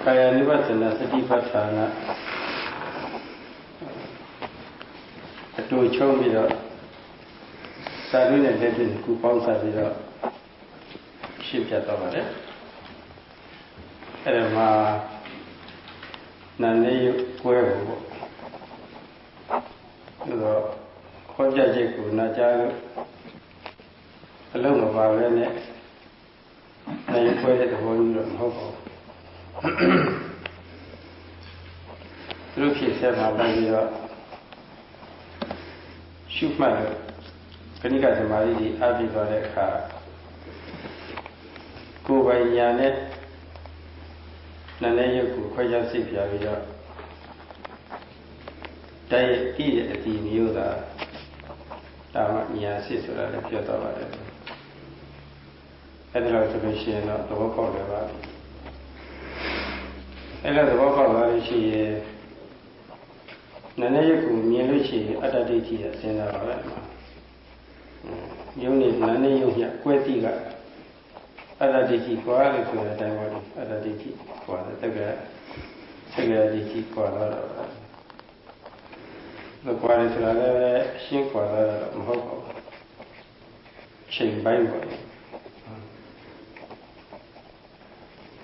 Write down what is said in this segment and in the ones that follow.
Kaya Nivassana Satipatthana Atu Chong Bido Saruna Dedin Kupang Sabido Shipjatavare Erema Nane Kuevo Hojajiku Najalu Alone of our Rene Name Quaid the whole Hopo Look, he said, my baby, shoot my Kanika Mari, Abby got a car. Go by Yanet Nanayaku, Kwaja Sipia, Diet eat at the Muda, Dama Nia Sisula, the Piotr. And the observation of the work of the body. And the work of the she Nanayaku, Mieluchi, Adaditi, Sena. You need Nanayu, Quetiga, Adaditi, Quality, Adaditi, Quality, Segaditi, Quality. The quality of the Shin Quality, Moko, Shin Bible.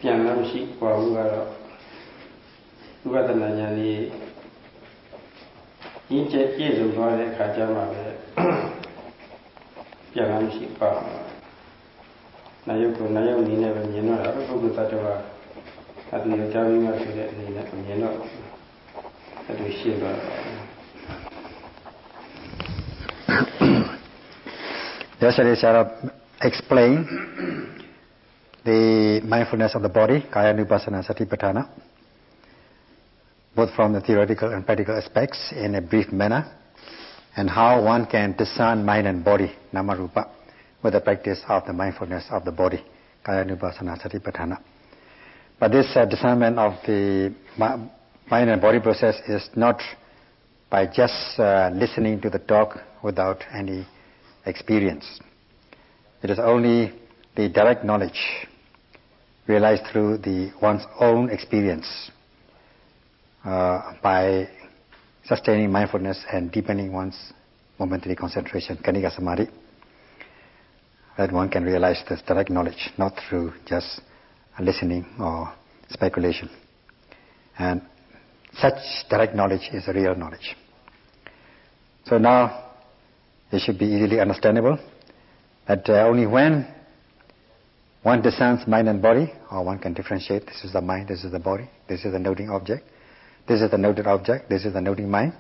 Pianam Shi Qualuara, Ugadanayani. Each is a body Kajama Yaramshi Pa Nayoko Nayomi never knew a good Tatava at the Jamima to get Nino at the Shiva. Yesterday, Sarah explained the mindfulness of the body, Kaya Nupassana Satipatthana, both from the theoretical and practical aspects in a brief manner, and how one can discern mind and body, Namarupa, with the practice of the mindfulness of the body, Kaya Nupassana Satipatthana. But this discernment of the mind and body process is not by just listening to the talk without any experience. It is only the direct knowledge realized through one's own experience by sustaining mindfulness and deepening one's momentary concentration, Kanika Samadhi, that one can realize this direct knowledge, not through just listening or speculation. And such direct knowledge is a real knowledge. So now it should be easily understandable that only when one discerns mind and body, or one can differentiate, this is the mind, this is the body, this is the noting object, this is the noted object, this is the noting mind,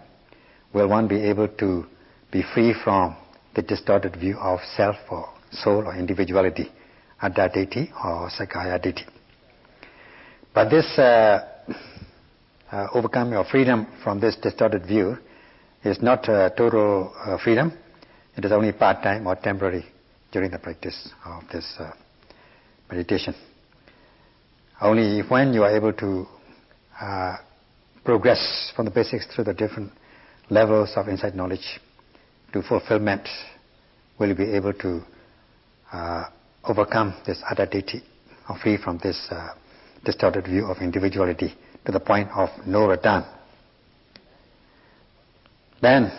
will one be able to be free from the distorted view of self or soul or individuality, Atta Ditti or Sakaya Ditti. But this overcoming or freedom from this distorted view is not total freedom. It is only part-time or temporary during the practice of this meditation. Only when you are able to progress from the basics through the different levels of insight knowledge to fulfillment will you be able to overcome this Atta Ditti, or free from this distorted view of individuality to the point of no return. Then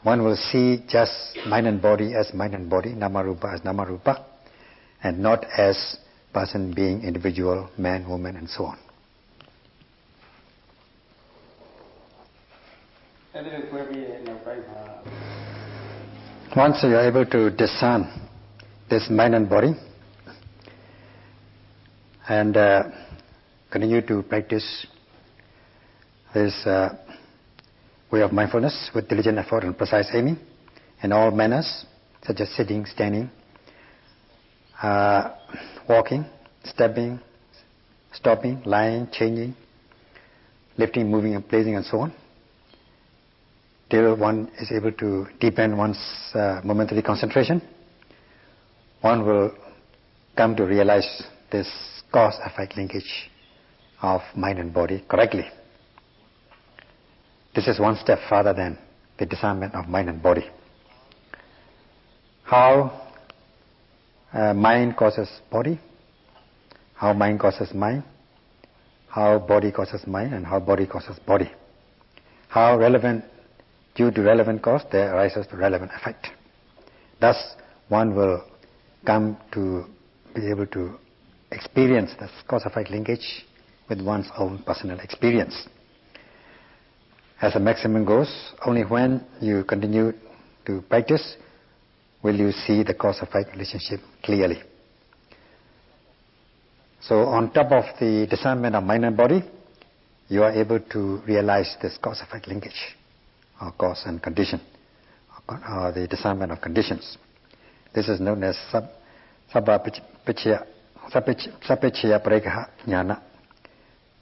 one will see just mind and body as mind and body, Namarupa as Namarupa, and not as person, being, individual, man, woman, and so on. Once you are able to discern this mind and body and continue to practice this way of mindfulness with diligent effort and precise aiming in all manners, such as sitting, standing, walking, stepping, stopping, lying, changing, lifting, moving, and placing, and so on, till one is able to deepen one's momentary concentration, one will come to realize this cause-effect linkage of mind and body correctly. This is one step further than the discernment of mind and body. How mind causes body, how mind causes mind, how body causes mind, and how body causes body. How relevant, due to relevant cause, there arises the relevant effect. Thus, one will come to be able to experience this cause-effect linkage with one's own personal experience. As the maximum goes, only when you continue to practice will you see the cause-effect relationship clearly. So on top of the discernment of mind and body, you are able to realize this cause-effect linkage, or cause and condition, or the discernment of conditions. This is known as Sappacchaya Parekaha Jnana.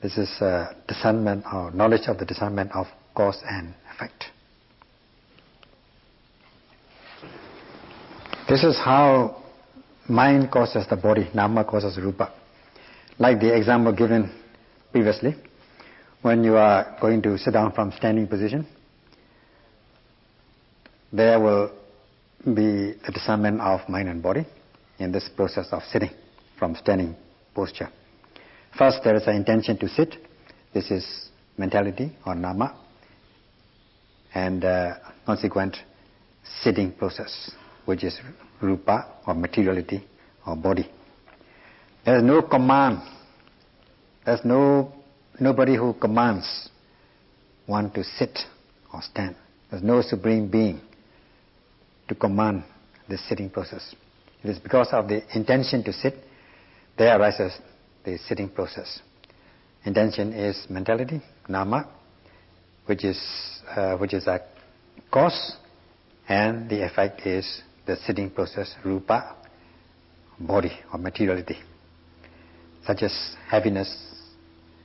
This is discernment or knowledge of the discernment of cause and effect. This is how mind causes the body, nama causes rupa. Like the example given previously, when you are going to sit down from standing position, there will be the discernment of mind and body in this process of sitting from standing posture. First, there is an intention to sit. This is mentality or nama, and consequent sitting process, which is rupa or materiality or body. There is no command. There is nobody who commands one to sit or stand. There is no supreme being to command this sitting process. It is because of the intention to sit, there arises the sitting process. Intention is mentality, nama, which is a cause, and the effect is the sitting process, rupa, body or materiality, such as heaviness,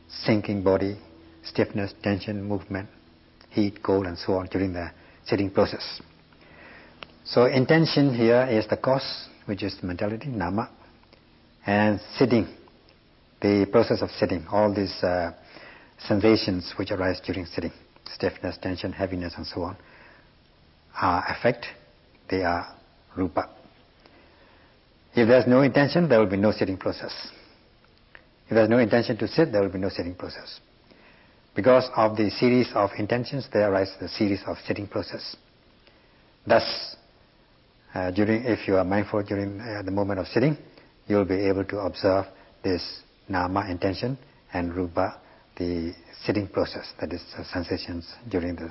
sinking body, stiffness, tension, movement, heat, cold, and so on during the sitting process. So intention here is the cause, which is mentality, nama, and sitting, the process of sitting, all these sensations which arise during sitting, stiffness, tension, heaviness, and so on, are effect, they are rupa. If there is no intention, there will be no sitting process. If there is no intention to sit, there will be no sitting process. Because of the series of intentions, there arises the series of sitting process. Thus, if you are mindful during the moment of sitting, you will be able to observe this nama, intention, and rupa, the sitting process, that is sensations during the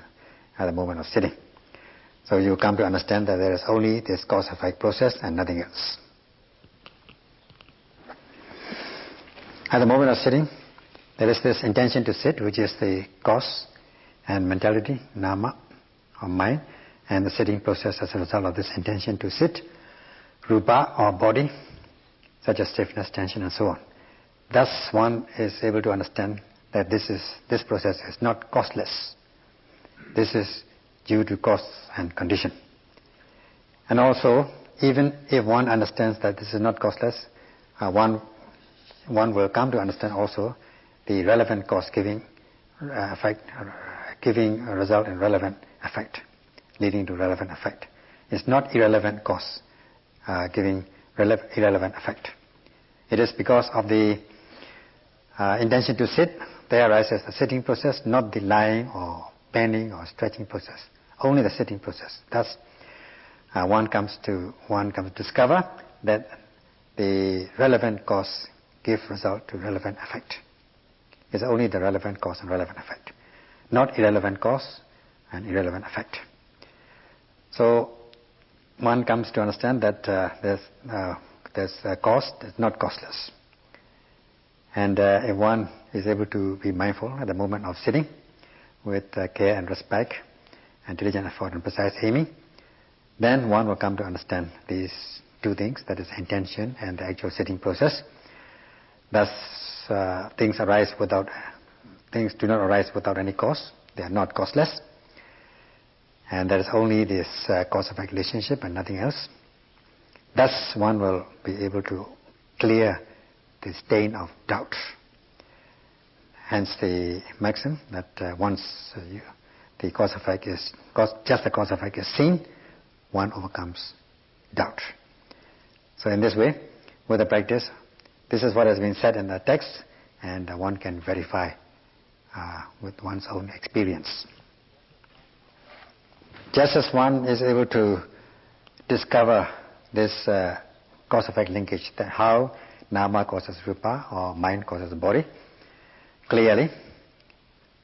moment of sitting. So you come to understand that there is only this cause-effect process and nothing else. At the moment of sitting, there is this intention to sit, which is the cause, and mentality, nama, or mind, and the sitting process as a result of this intention to sit, rupa or body, such as stiffness, tension, and so on. Thus one is able to understand that this process is not causeless. This is due to cause and condition. And also, even if one understands that this is not causeless, one will come to understand also the relevant cause giving effect, giving a result in relevant effect, leading to relevant effect. It's not irrelevant cause giving irrelevant effect. It is because of the intention to sit, there arises the sitting process, not the lying or bending or stretching process, only the sitting process. Thus, one comes to discover that the relevant cause give result to relevant effect. It's only the relevant cause and relevant effect, not irrelevant cause and irrelevant effect. So one comes to understand that there's a cause that's not causeless. And if one is able to be mindful at the moment of sitting with care and respect and diligent effort and precise aiming, then one will come to understand these two things, that is intention and the actual sitting process. Thus, things do not arise without any cause. They are not causeless. And there is only this cause-effect relationship and nothing else. Thus, one will be able to clear the stain of doubt. Hence the maxim that once the cause-effect is just the cause-effect is seen, one overcomes doubt. So in this way, with the practice, This is what has been said in the text, and one can verify with one's own experience. Just as one is able to discover this cause-effect linkage, that how nama causes rupa or mind causes body, clearly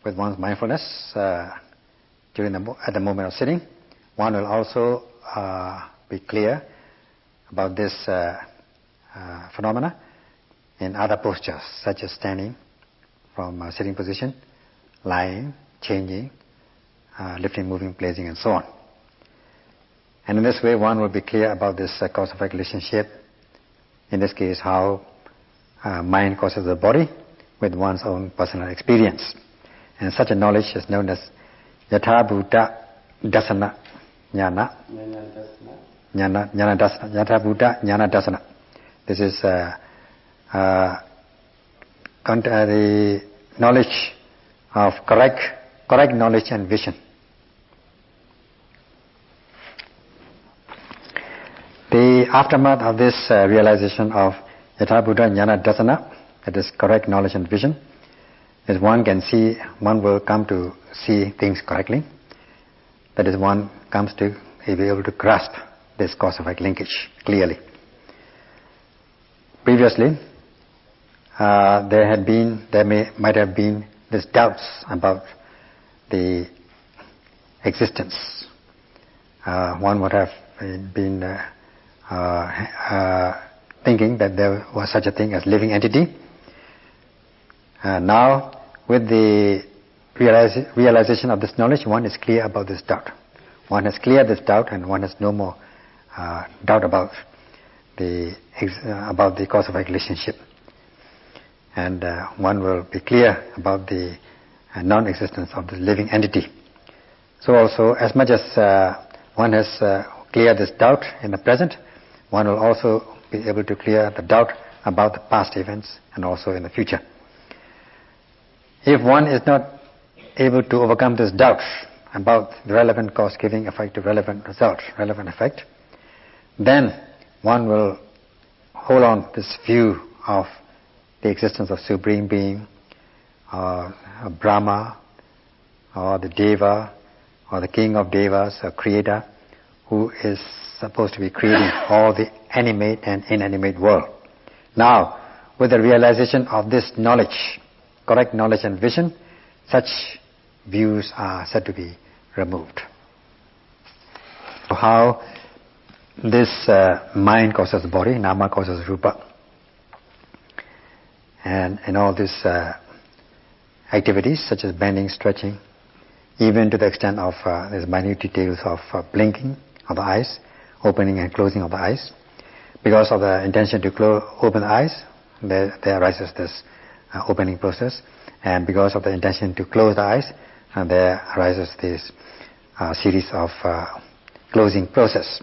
with one's mindfulness at the moment of sitting, one will also be clear about this phenomena in other postures, such as standing from a sitting position, lying, changing, lifting, moving, placing, and so on. And in this way, one will be clear about this cause-effect relationship. In this case, how mind causes the body with one's own personal experience. And such a knowledge is known as Yatha Bhuta Dasana Jnana. Jnana Dasana. Yatha Bhuta Jnana Dasana. This is the knowledge of correct knowledge and vision. The aftermath of this realization of Yatha Bhuta Jnana Dasana, that is correct knowledge and vision, is one will come to see things correctly. That is, one comes to be able to grasp this cause-effect linkage clearly. Previously, there might have been these doubts about the existence. One would have been thinking that there was such a thing as living entity. Now, with the realization of this knowledge, one is clear about this doubt. One has cleared this doubt, and one has no more doubt about the cause-effect relationship. And one will be clear about the non-existence of the living entity. So also, as much as one has cleared this doubt in the present, one will also be able to clear the doubt about the past events and also in the future. If one is not able to overcome this doubt about the relevant cause giving effect to relevant result, relevant effect, then one will hold on this view of the existence of Supreme Being, or Brahma, or the Deva, or the King of Devas, or Creator, who is supposed to be creating all the animate and inanimate world. Now, with the realization of this knowledge, correct knowledge and vision, such views are said to be removed. How this mind causes body, nama causes rupa, and in all these activities such as bending, stretching, even to the extent of these minute details of blinking of the eyes, opening and closing of the eyes. Because of the intention to open the eyes, there arises this opening process, and because of the intention to close the eyes, there arises this series of closing process.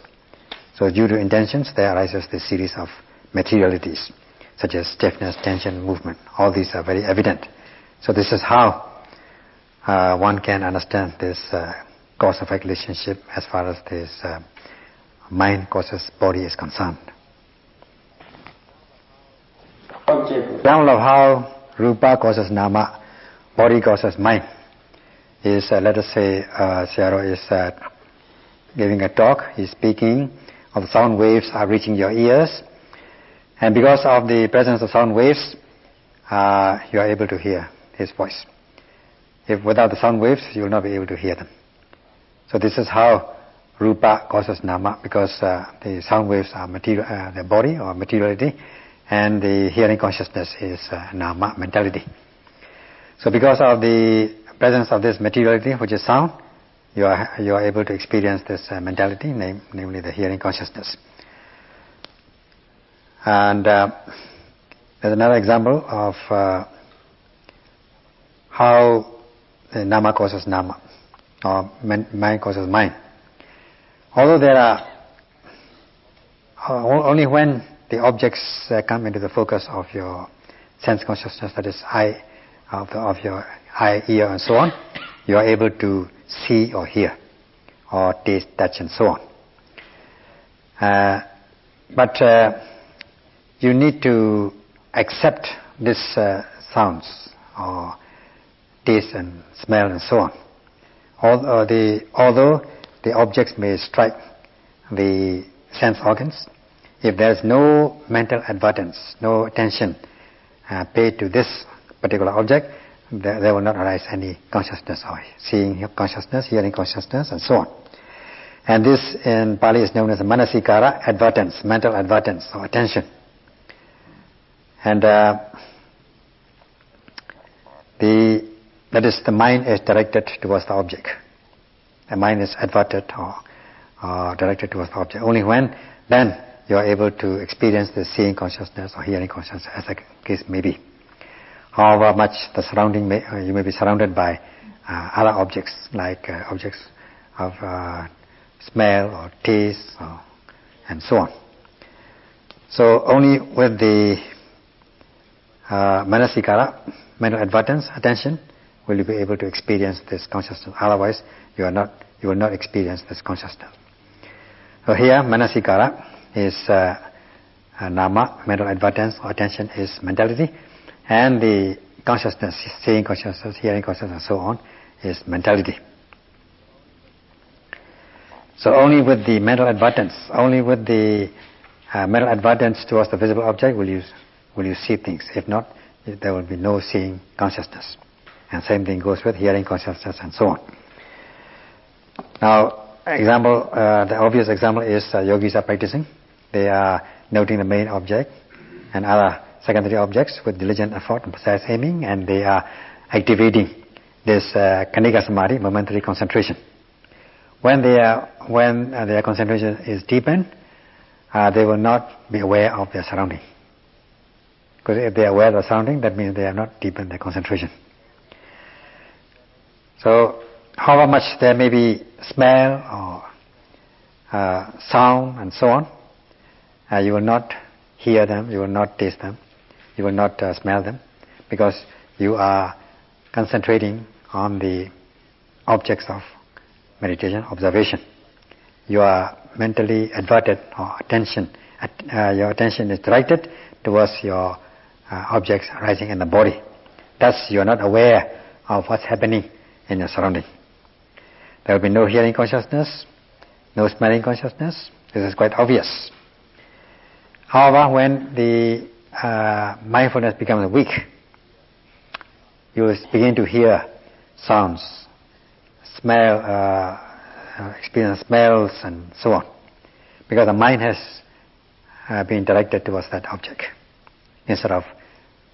So due to intentions, there arises this series of materialities, such as stiffness, tension, movement. All these are very evident. So this is how one can understand this cause-effect relationship as far as this mind causes body is concerned. Example of how rupa causes nama, body causes mind, is let us say Sayadaw is giving a talk, he's speaking, of sound waves are reaching your ears, and because of the presence of sound waves, you are able to hear his voice. If without the sound waves, you will not be able to hear them. So this is how rupa causes nama, because the sound waves are the body or materiality, and the hearing consciousness is nama, mentality. So because of the presence of this materiality, which is sound, you are able to experience this mentality, namely the hearing consciousness. And there's another example of how the nama causes nama, or mind causes mind. Although there are only when the objects come into the focus of your sense consciousness, that is eye, of your eye, ear, and so on, you are able to see or hear, or taste, touch, and so on. But you need to accept these sounds or taste and smell and so on. Although the objects may strike the sense organs, if there is no mental advertence, no attention paid to this particular object, there will not arise any consciousness or seeing consciousness, hearing consciousness and so on. And this in Pali is known as manasikara, advertence, mental advertence or attention. And that is, the mind is directed towards the object. The mind is adverted or directed towards the object. Only when then you are able to experience the seeing consciousness or hearing consciousness, as the case may be. However much the surrounding you may be surrounded by other objects, like objects of smell or taste and so on. So only with the manasikara, mental advertence, attention, will you be able to experience this consciousness. Otherwise, you will not experience this consciousness. So here, manasikara is nama, mental advertence or attention is mentality, and the consciousness, seeing consciousness, hearing consciousness and so on, is mentality. So only with the mental advertence, only with the mental advertence towards the visible object will you see things. If not, there will be no seeing consciousness. And same thing goes with hearing consciousness and so on. Now, the obvious example is yogis are practicing. They are noting the main object and other secondary objects with diligent effort and precise aiming, and they are activating this Khanika Samadhi, momentary concentration. When their concentration is deepened, they will not be aware of their surrounding. Because if they are aware of the surrounding, that means they have not deepened their concentration. So, however much there may be smell or sound and so on, you will not hear them, you will not taste them, you will not smell them, because you are concentrating on the objects of meditation, observation. You are mentally adverted, or your attention is directed towards your objects arising in the body. Thus, you are not aware of what's happening in your surrounding. There will be no hearing consciousness, no smelling consciousness. This is quite obvious. However, when the mindfulness becomes weak, you will begin to hear sounds, smell, experience smells and so on, because the mind has been directed towards that object instead of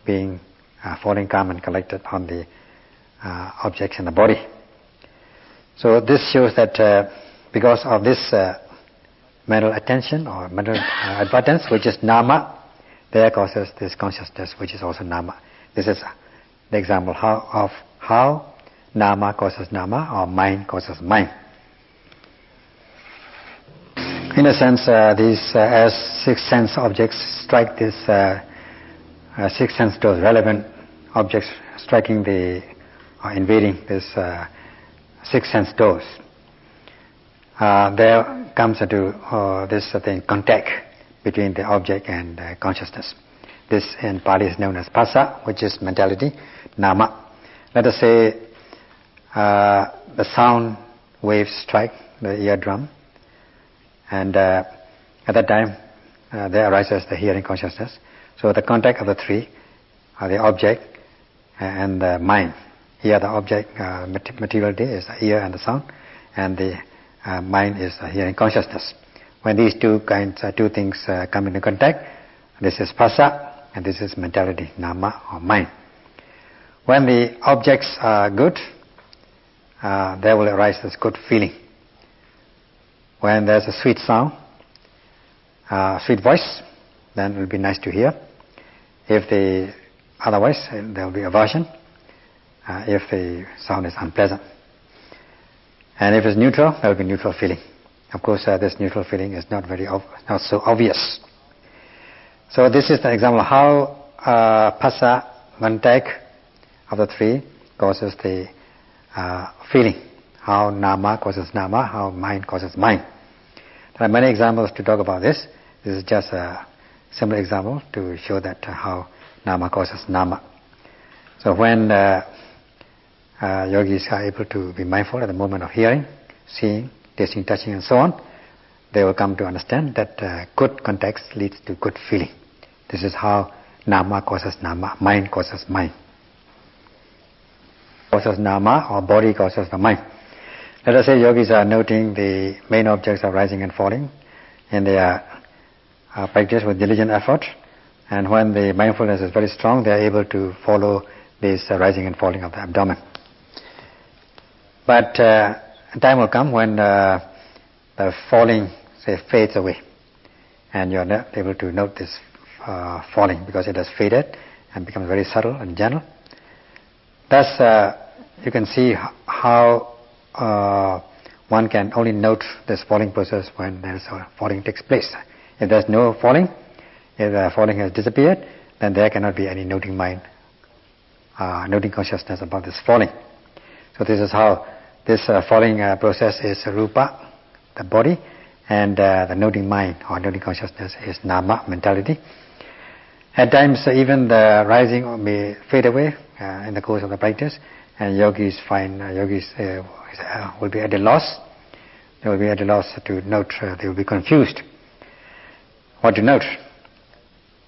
being falling calm and collected on the objects in the body. So this shows that because of this mental attention or mental advertence, which is nama, there causes this consciousness, which is also nama. This is the example of how nama causes nama, or mind causes mind. In a sense, these as six sense objects strike this six sense doors, relevant objects striking the or invading this six sense doors. There comes into this contact between the object and consciousness. This in Pali is known as phassa, which is mentality, nama. Let us say the sound waves strike the eardrum, and at that time there arises the hearing consciousness. So the contact of the three are the object and the mind. Here the object, materiality, is the ear and the sound, and the mind is the hearing consciousness. When these two things come into contact, this is phassa and this is mentality, nama or mind. When the objects are good, there will arise this good feeling. When there's a sweet sound, sweet voice, then it will be nice to hear. Otherwise, there will be aversion if the sound is unpleasant. And if it's neutral, there will be neutral feeling. Of course, this neutral feeling is not so obvious. So this is the example of how phassa, contact of the three, causes the feeling. How nama causes nama, how mind causes mind. There are many examples to talk about this. This is just a simple example to show that how nama causes nama. So when yogis are able to be mindful at the moment of hearing, seeing, tasting, touching and so on, they will come to understand that good context leads to good feeling. This is how nama causes nama, mind causes mind. Causes nama or body causes the mind. Let us say yogis are noting the main objects of rising and falling in their practice with diligent effort, and when the mindfulness is very strong, they are able to follow this rising and falling of the abdomen. But time will come when the falling, say, fades away, and you are not able to note this falling because it has faded and becomes very subtle and gentle. Thus, you can see how one can only note this falling process when there is a falling takes place. If there is no falling, if the falling has disappeared, then there cannot be any noting mind, noting consciousness about this falling. So this is how this falling process is rupa, the body, and the noting mind or noting consciousness is nama, mentality. At times even the rising may fade away in the course of the practice, and yogis will be at a loss. They will be at a loss to note. They will be confused what to note.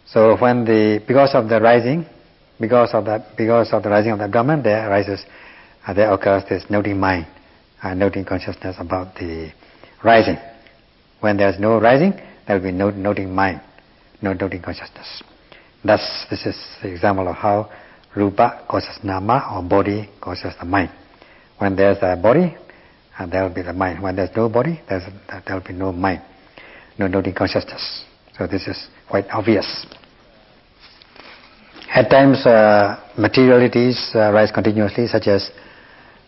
So when because of the rising of the abdomen, there occurs this noting mind, noting consciousness about the rising. When there is no rising, there will be no noting mind, no noting consciousness. Thus, this is the example of how rupa causes nama or body causes the mind. When there is a body, there will be the mind. When there is no body, there will be no mind, no noting consciousness. So this is quite obvious. At times, materialities rise continuously, such as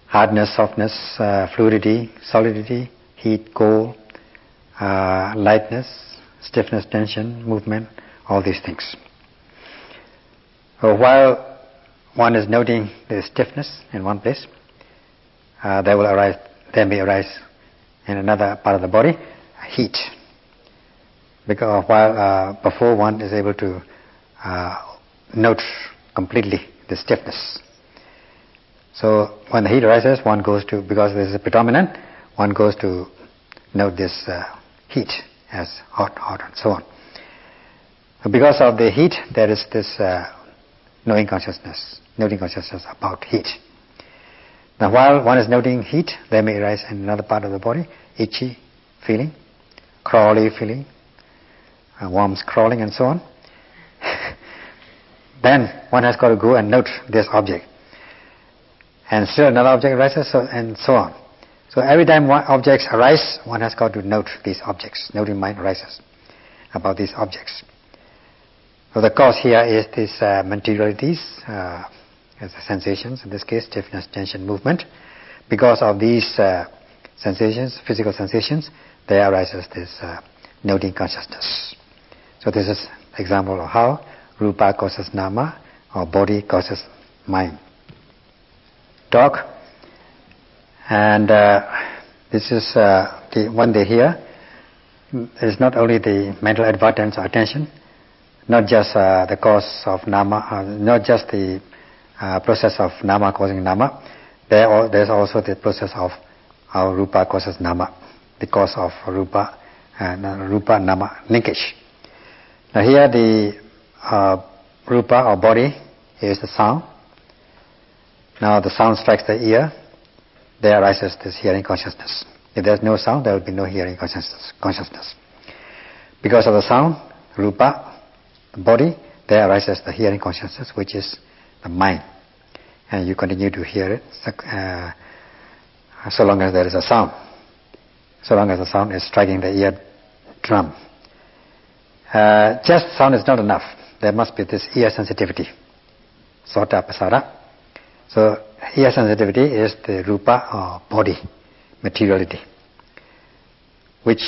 hardness, softness, fluidity, solidity, heat, cold, lightness, stiffness, tension, movement, all these things. So while one is noting the stiffness in one place, there may arise in another part of the body heat. Because while before one is able to note completely the stiffness. So when the heat arises, one goes to, because this is predominant, one goes to note this heat as hot, and so on. So because of the heat, there is this noting consciousness about heat. Now while one is noting heat, there may arise in another part of the body, itchy feeling, crawly feeling, worms crawling and so on. Then one has got to go and note this object. And still another object arises, and so on. So every time objects arise, one has got to note these objects. Noting mind arises about these objects. So the cause here is these materialities, as the sensations, in this case stiffness, tension, movement. Because of these sensations, physical sensations, there arises this noting consciousness. So this is an example of how rupa causes nama or body causes mind. Talk, and this is when they hear, it is not only the mental advertence or attention, not just the cause of nama, not just the process of nama causing nama. There is also the process of how rupa causes nama, the cause of rupa nama linkage. Now here the rupa or body is the sound. Now the sound strikes the ear, there arises this hearing consciousness. If there is no sound, there will be no hearing consciousness. Because of the sound, rupa, the body, there arises the hearing consciousness, which is the mind. And you continue to hear it so long as there is a sound. So long as the sound is striking the ear drum. Just sound is not enough. There must be this ear sensitivity. Sota pasara. So ear sensitivity is the rupa or body, materiality, which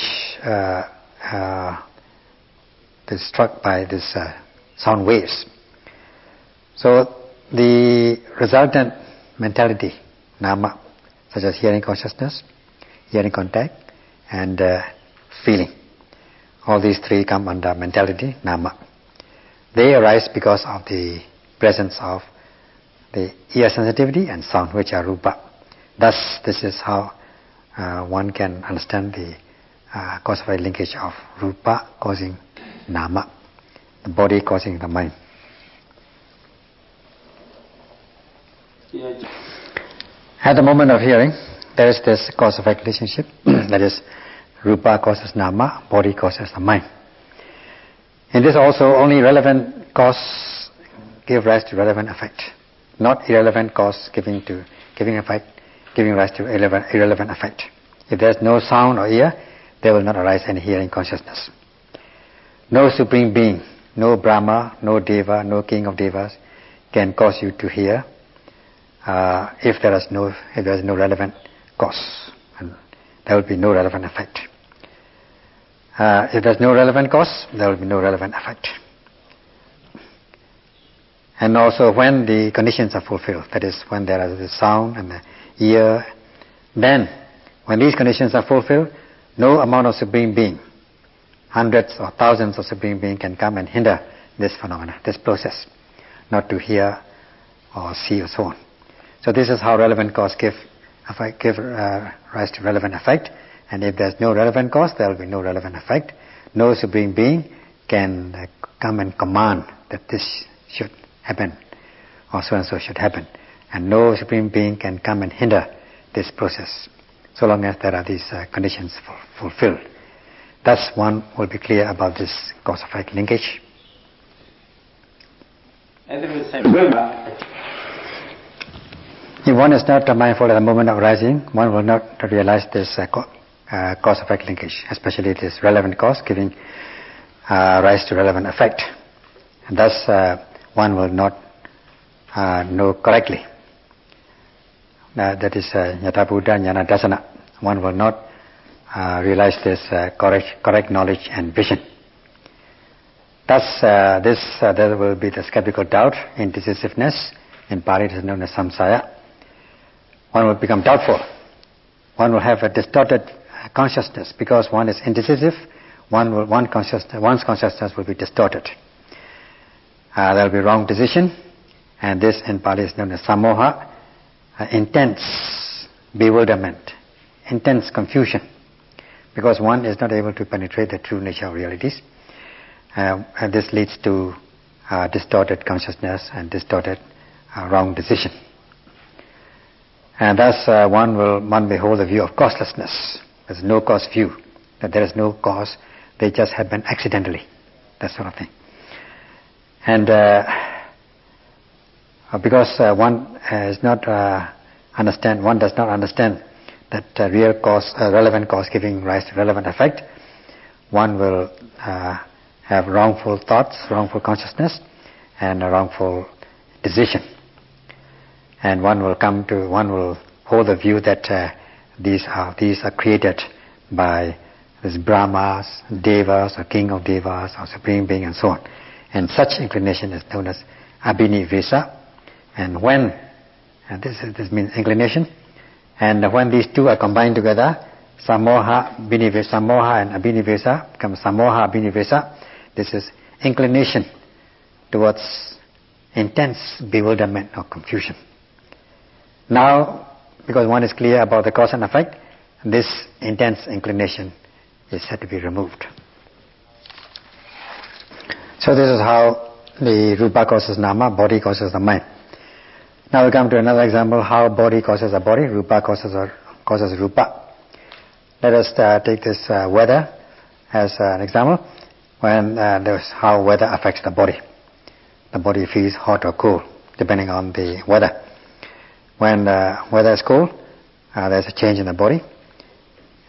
is struck by this sound waves. So the resultant mentality, nama, such as hearing consciousness, hearing contact, and feeling. All these three come under mentality, nama. They arise because of the presence of the ear sensitivity and sound, which are rupa. Thus, this is how one can understand the cause effect linkage of rupa causing nama, the body causing the mind. At the moment of hearing, there is this cause effect relationship, that is, rupa causes nama, body causes the mind. In this also, only relevant cause give rise to relevant effect, not irrelevant cause giving rise to irrelevant effect. If there is no sound or ear, there will not arise any hearing consciousness. No supreme being, no Brahma, no Deva, no king of Devas can cause you to hear if there is no relevant cause, and there will be no relevant effect. If there is no relevant cause, there will be no relevant effect. And also when the conditions are fulfilled, that is, when there is the sound and the ear, then when these conditions are fulfilled, no amount of supreme being, hundreds or thousands of supreme beings can come and hinder this phenomena, this process, not to hear or see or so on. So this is how relevant cause give rise to relevant effect. And if there is no relevant cause, there will be no relevant effect. No supreme being can come and command that this should happen or so and so should happen. And no supreme being can come and hinder this process, so long as there are these conditions fulfilled. Thus one will be clear about this cause-effect linkage. If one is not mindful at the moment of rising, one will not realize this cause-effect linkage, especially this relevant cause giving rise to relevant effect. And thus one will not know correctly. That is Yatha Buddha Jnana Dasana. One will not realize this correct knowledge and vision. Thus there will be the skeptical doubt, indecisiveness. In Pali it is known as samsaya. One will become doubtful. One will have a distorted consciousness because one is indecisive. One's consciousness will be distorted. There will be wrong decision, and this in Pali is known as samoha, intense bewilderment, intense confusion, because one is not able to penetrate the true nature of realities, and this leads to distorted consciousness and distorted wrong decision. And thus one may hold the view of causelessness. There's no cause view, that there is no cause, they just happen accidentally, that sort of thing. And because one does not understand that real cause, relevant cause giving rise to relevant effect, one will have wrongful thoughts, wrongful consciousness, and a wrongful decision. And one will hold the view that these are created by these Brahmas, Devas, or King of Devas, or Supreme Being, and so on. And such inclination is known as abhinivesa. And when this means inclination, and when these two are combined together, samoha and abhinivesa becomes samoha abhinivesa. This is inclination towards intense bewilderment or confusion. Now, because one is clear about the cause and effect, this intense inclination is said to be removed. So this is how the rupa causes nama, body causes the mind. Now we come to another example, how body causes a body, rupa causes rupa. Let us take this weather as an example. When there's how weather affects the body. The body feels hot or cold, depending on the weather. When the weather is cold, there's a change in the body,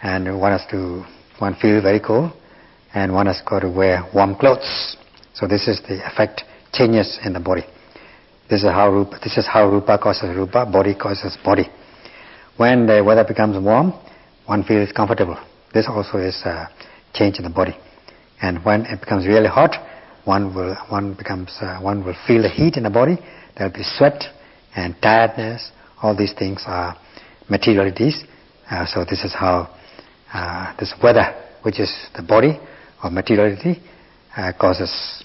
and one feels very cold, and one has got to wear warm clothes. So this is the effect, changes in the body. This is how rupa causes rupa, body causes body. When the weather becomes warm, one feels comfortable. This also is a change in the body. And when it becomes really hot, one will feel the heat in the body. There will be sweat and tiredness. All these things are materialities. So this is how this weather, which is the body or materiality, causes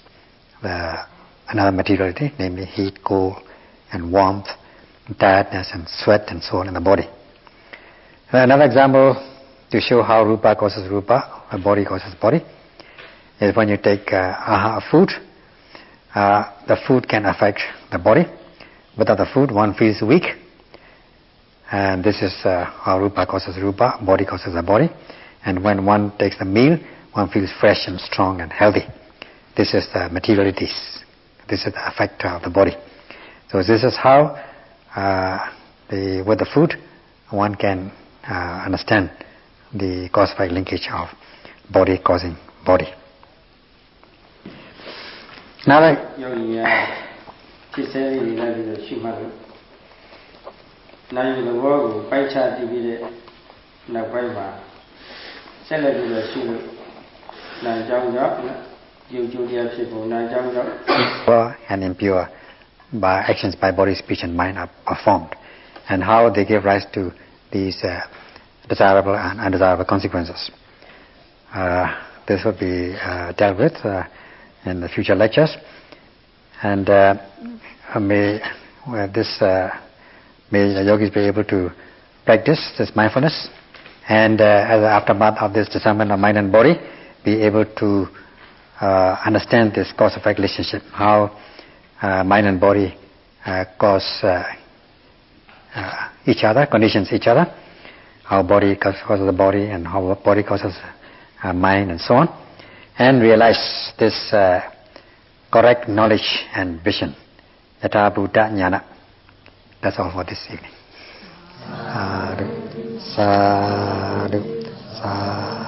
another materiality, namely heat, cold, and warmth, and tiredness, and sweat, and so on in the body. Another example to show how rupa causes rupa, or body causes body, is when you take food. The food can affect the body. Without the food, one feels weak. And this is how rupa causes rupa, body causes the body. And when one takes the meal, one feels fresh and strong and healthy. This is the materialities. This is the effect of the body. So this is how, with the food, one can understand the cause-effect linkage of body causing body. Now, and impure by actions by body, speech and mind are performed, and how they give rise to these desirable and undesirable consequences. This will be dealt with in the future lectures, and may the yogis be able to practice this mindfulness, and as an aftermath of this discernment of mind and body, be able to understand this cause-effect relationship, how mind and body cause each other, conditions each other, how body causes the body and how body causes mind and so on, and realize this correct knowledge and vision. Yatha Bhuta Jnana. That's all for this evening. Sadhu, sadhu, sadhu.